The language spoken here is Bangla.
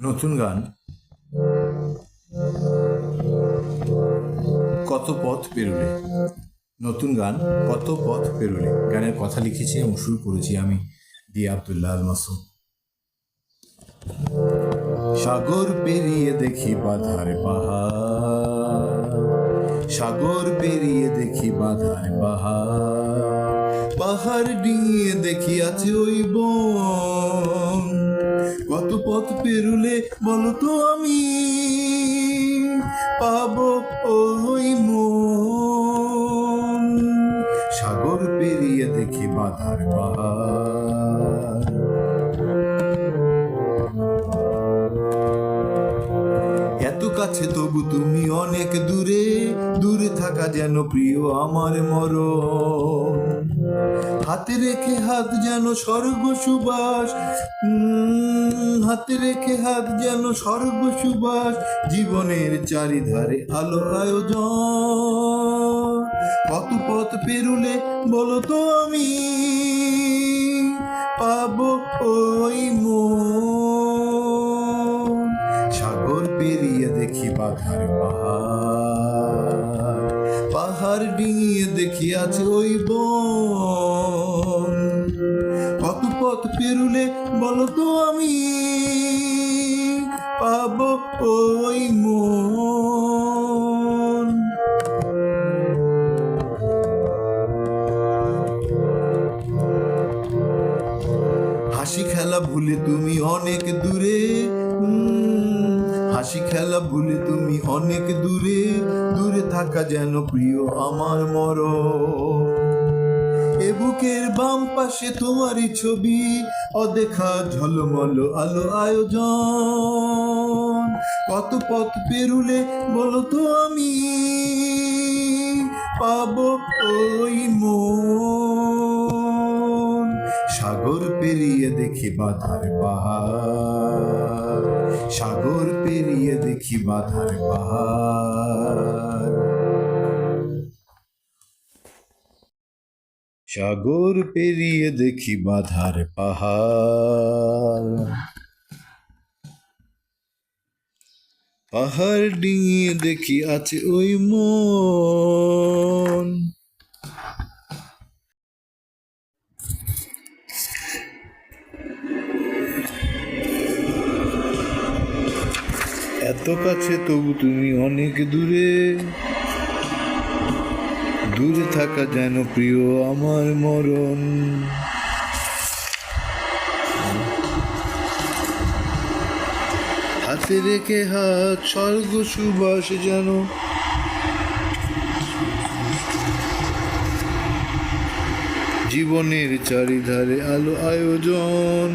নতুন গান কত পথ পেরোলে। নতুন গান কত পথ পেরোলে গানের কথা লিখেছি এবং শুরু করেছি আমি দিয়ে আব্দুল্লাহ আল মাসুম। সাগর পেরিয়ে দেখি বাধার পাহাড়, সাগর পেরিয়ে দেখি বাধার পাহাড়, পাহাড় ডিঙিয়ে দেখি আছে ওই বন। কত পথ পেরুলে বলো তো আমি পাবো ওই মন। সাগর পেরিয়ে দেখি বাধার পাহাড়, এত কাছে তবু তুমি অনেক দূরে, দূরে থাকা যেন প্রিয় আমার মরণ। হাতে রেখে হাত যেন স্বর্গ সুবাস, হাতে রেখে হাত যেন স্বর্গ সুবাস, জীবনের চারিধারে আলো আয়োজন। কত পথ পেরুলে বলো তো আমি পাবো ওই মন। সাগর পেরিয়ে দেখি বাধার পাহাড়, পাহাড় ডিঙিয়ে দেখি আছে ওই বন। কত পথ পেরুলে বলো তো আমি পাবো ওই মন। হাসি খেলা ভুলে তুমি অনেক দূরে, হাসি খেলা ভুলে তুমি অনেক দূরে, দূরে থাকা যেন প্রিয় আমার মরণ। এ বুকের বাম পাশে তোমারই ছবি, অদেখা ঝলমল আলো আয়োজন। কত পথ পেরুলে বলো তো আমি পাবো ওই মন। সাগর পেরিয়ে দেখি বাধার পাহাড়, সাগর পেরিয়ে দেখি বাধার পাহাড়, সাগর পেরিয়ে দেখি বাধার পাহাড়, পাহাড় ডিঙিয়ে দেখি আছে ওই মন। এত কাছে তবু তুমি অনেক দূরে, দূরে থাকা যেন প্রিয় আমার মরণ। হাতে রেখে হাত স্বর্গ সুবাস যেন, জীবনের চারিধারে আলো আয়োজন।